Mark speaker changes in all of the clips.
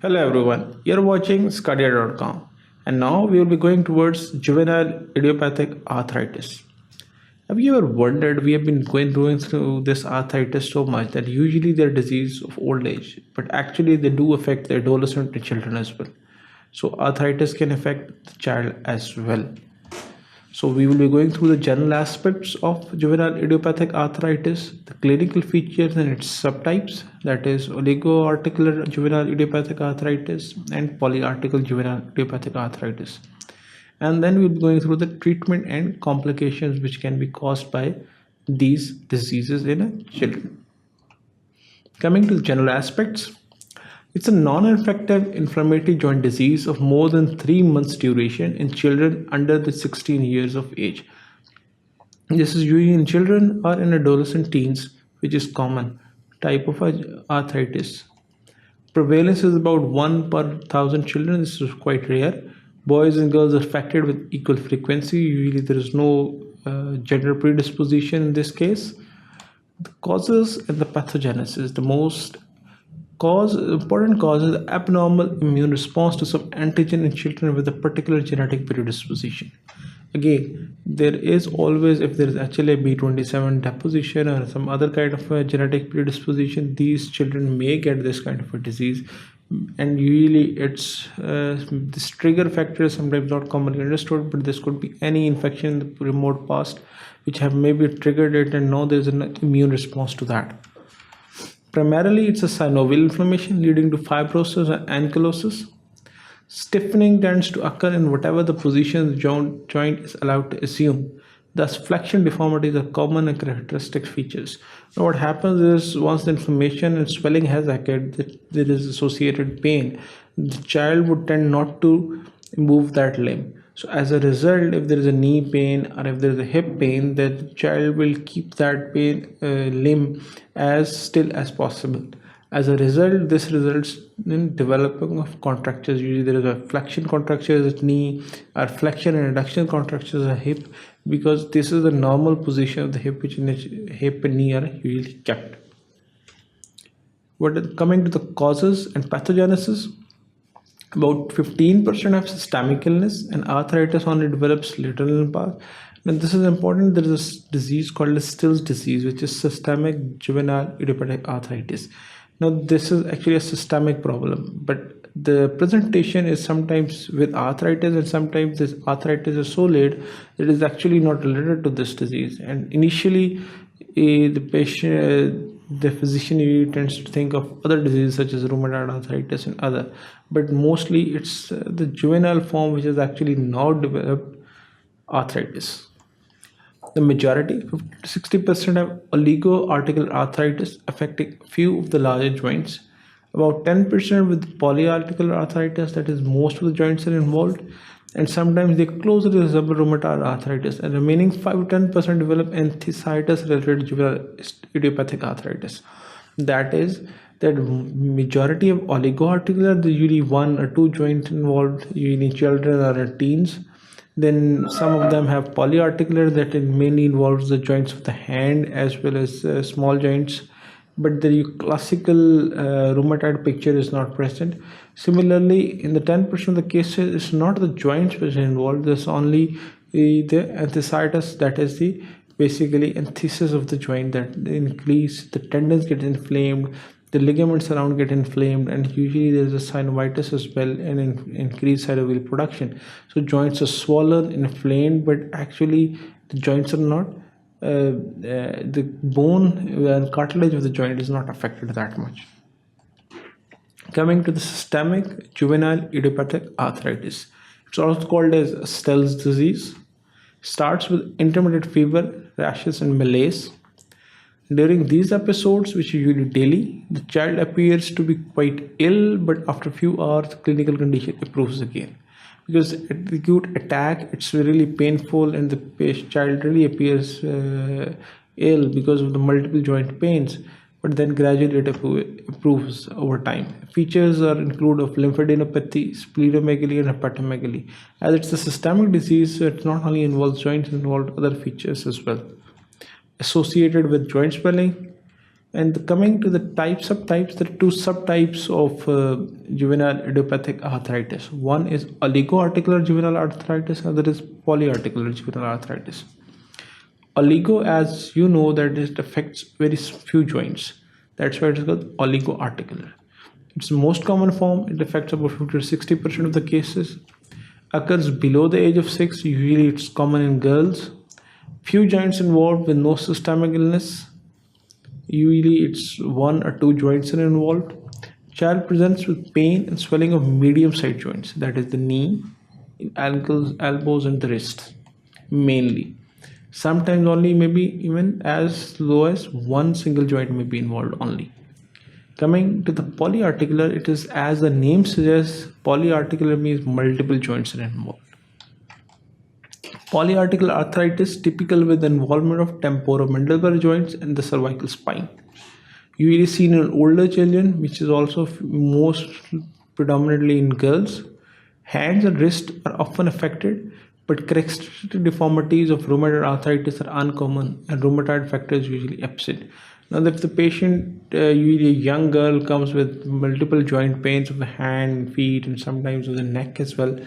Speaker 1: Hello everyone, you're watching sqadia.com and now we will be going towards juvenile idiopathic arthritis. Have you ever wondered, we have been going through this arthritis so much that usually they're disease of old age, but actually they do affect the adolescent and children as well. So arthritis can affect the child as well. So we will be going through the general aspects of juvenile idiopathic arthritis, the clinical features and its subtypes, that is oligoarticular juvenile idiopathic arthritis and polyarticular juvenile idiopathic arthritis. And then we'll be going through the treatment and complications which can be caused by these diseases in children. Coming to the general aspects, it's a non-infective inflammatory joint disease of more than 3 months duration in children under the 16 years of age. This is usually in children or in adolescent teens, which is common type of arthritis. Prevalence is about 1 per 1,000 children. This is quite rare. Boys and girls are affected with equal frequency. Usually there is no gender predisposition in this case. The causes and the pathogenesis. The most important cause is abnormal immune response to some antigen in children with a particular genetic predisposition. Again, there is always, if there is actually a B27 deposition or some other kind of a genetic predisposition, these children may get this kind of a disease. And usually it's this trigger factor is sometimes not commonly understood, but this could be any infection in the remote past which have maybe triggered it, and now there's an immune response to that. Primarily, it's a synovial inflammation leading to fibrosis and ankylosis. Stiffening tends to occur in whatever the position the joint is allowed to assume. Thus, flexion deformities are common and characteristic features. Now, what happens is once the inflammation and swelling has occurred, there is associated pain. The child would tend not to move that limb. So as a result, if there is a knee pain or if there is a hip pain, the child will keep that pain limb as still as possible. As a result, this results in developing of contractures. Usually there is a flexion contractures at knee or flexion and adduction contractures at hip, because this is the normal position of the hip, which in which hip and knee are usually kept. Coming to the causes and pathogenesis, about 15% have systemic illness, and arthritis only develops later in the past. And this is important. There is a disease called Still's disease, which is systemic juvenile idiopathic arthritis. Now, this is actually a systemic problem, but the presentation is sometimes with arthritis, and sometimes this arthritis is so late that it is actually not related to this disease. And initially, the physician usually tends to think of other diseases such as rheumatoid arthritis and other, but mostly it's the juvenile form which has actually now developed arthritis. The majority, 60%, have oligoarticular arthritis affecting few of the larger joints. About 10% with polyarticular arthritis, that is most of the joints are involved, and sometimes they closely resemble rheumatoid arthritis, and remaining 5 to 10% develop enthesitis related juvenile idiopathic arthritis. That is, that majority of oligoarticular, there's usually 1 or 2 joints involved, usually children or teens. Then some of them have polyarticular, that it mainly involves the joints of the hand as well as small joints, but the classical rheumatoid picture is not present. Similarly, in the 10% of the cases, it's not the joints which are involved, there's only the enthesitis, that is the basically enthesis of the joint, that increase, the tendons get inflamed, the ligaments around get inflamed, and usually there is a synovitis as well and increased synovial production. So joints are swollen, inflamed, but actually the joints are not, the bone and cartilage of the joint is not affected that much. Coming to the systemic juvenile idiopathic arthritis, it's also called as Still's disease. Starts with intermittent fever, rashes, and malaise. During these episodes, which are usually daily, the child appears to be quite ill, but after a few hours, the clinical condition improves again. Because at the acute attack, it's really painful, and the child really appears ill because of the multiple joint pains, but then gradually it improves over time. Features include of lymphadenopathy, splenomegaly, and hepatomegaly. As it's a systemic disease, so it not only involves joints, it involves other features as well. Associated with joint swelling, And coming to the subtypes, there are two subtypes of juvenile idiopathic arthritis. One is oligoarticular juvenile arthritis, and other is polyarticular juvenile arthritis. Oligo, as you know, that it affects very few joints. That's why it is called oligoarticular. It's the most common form. It affects about 50 to 60% of the cases. Occurs below the age of 6. Usually it's common in girls. Few joints involved with no systemic illness. Usually it's one or two joints are involved. Child presents with pain and swelling of medium-sized joints, that is the knee, ankles, elbows, and the wrists mainly. Sometimes only maybe even as low as one single joint may be involved only. Coming to the polyarticular, it is, as the name suggests, polyarticular means multiple joints are involved. Polyarticular arthritis typical with involvement of temporomandibular joints and the cervical spine. Usually seen in older children, which is also most predominantly in girls. Hands and wrists are often affected, but characteristic deformities of rheumatoid arthritis are uncommon and rheumatoid factors usually absent. Now, if the patient, usually a young girl, comes with multiple joint pains of the hand, feet, and sometimes of the neck as well,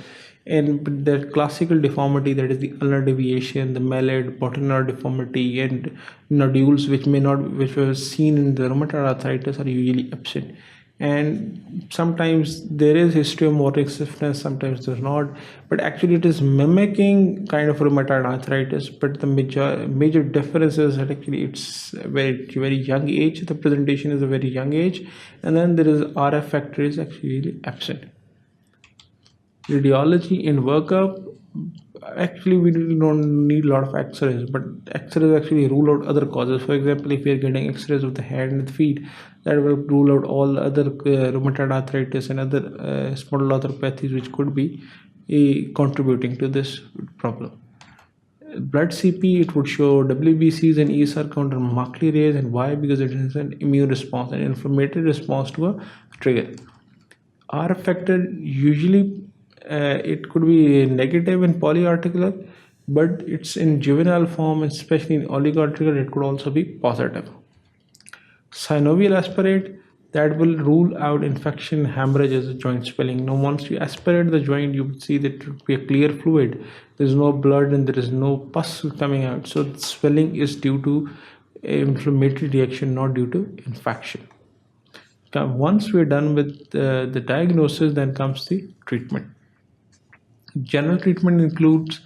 Speaker 1: and the classical deformity, that is the ulnar deviation, the mallet, bottleneck deformity, and nodules which were seen in the rheumatoid arthritis are usually absent. And sometimes there is history of motoric stiffness, sometimes there's not, but actually it is mimicking kind of rheumatoid arthritis. But the major difference is that actually it's very young age. The presentation is a very young age, and then there is RF factor is actually absent. Radiology in workup, actually we don't need a lot of x-rays, but x-rays actually rule out other causes. For example, if we are getting x-rays of the hand and the feet, that will rule out all the other rheumatoid arthritis and other spondyloarthropathies which could be contributing to this problem. Blood CP, it would show WBCs and ESR count are markedly raised. And why? Because it is an immune response, an inflammatory response to a trigger. RF factor, usually it could be negative in polyarticular, but it's in juvenile form, especially in oligoarticular, it could also be positive. Synovial aspirate, that will rule out infection, hemorrhages, joint swelling. Now, once you aspirate the joint, you will see that it will be a clear fluid. There is no blood and there is no pus coming out. So the swelling is due to inflammatory reaction, not due to infection. Once we're done with the diagnosis, then comes the treatment. General treatment includes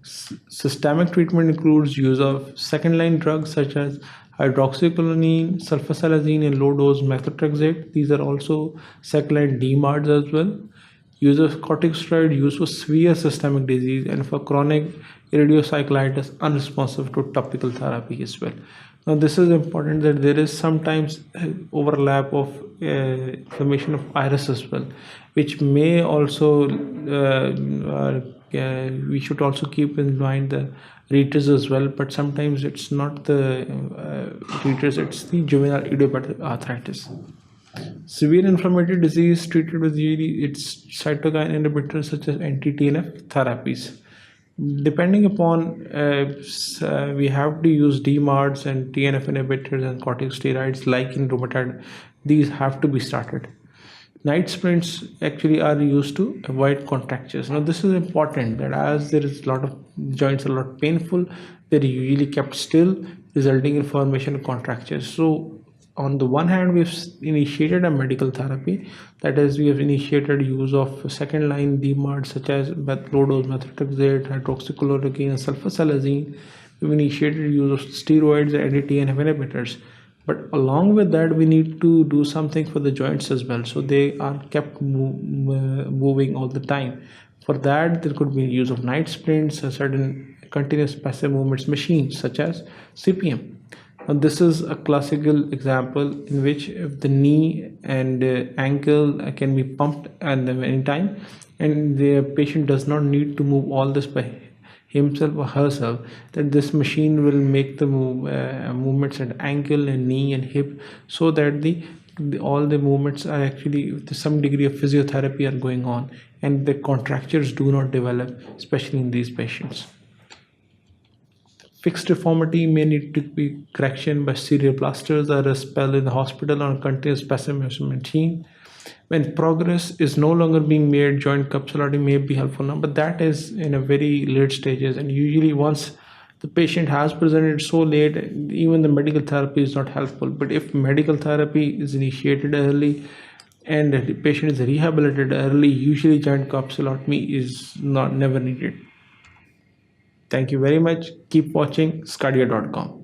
Speaker 1: systemic treatment includes use of second line drugs such as hydroxychloroquine, sulfasalazine, and low dose methotrexate. These are also second line DMARDs as well. Use of corticosteroid used for severe systemic disease and for chronic iridiocyclitis unresponsive to topical therapy as well. Now, this is important that there is sometimes overlap of inflammation of iris as well, which may also we should also keep in mind the reiters as well, but sometimes it's not the reiters, it's the juvenile idiopathic arthritis. Severe inflammatory disease treated with its cytokine inhibitors such as anti-TNF therapies. Depending upon we have to use DMARDs and TNF inhibitors and corticosteroids like in rheumatoid. These have to be started. Night sprints actually are used to avoid contractures. Now, this is important that as there is a lot of joints are a lot painful, they're usually kept still, resulting in formation of contractures. So on the one hand, we've initiated a medical therapy, that is, we have initiated use of second line DMARD such as low dose methotrexate, hydroxychloroquine, and sulfasalazine. We've initiated use of steroids and anti-TNF inhibitors. But along with that, we need to do something for the joints as well, so they are kept moving all the time. For that, there could be use of night sprints, a certain continuous passive movements machines such as CPM. Now, this is a classical example in which if the knee and ankle can be pumped at any time, and the patient does not need to move all this by himself or herself, that this machine will make the movements at ankle and knee and hip, so that all the movements are actually with some degree of physiotherapy are going on, and the contractures do not develop, especially in these patients. Fixed deformity may need to be correction by serial plasters or a spell in the hospital on a continuous specimen machine. When progress is no longer being made, joint capsularity may be helpful now, but that is in a very late stages. And usually once the patient has presented so late, even the medical therapy is not helpful. But if medical therapy is initiated early and the patient is rehabilitated early, usually joint capsulotomy is not never needed. Thank you very much. Keep watching sqadia.com.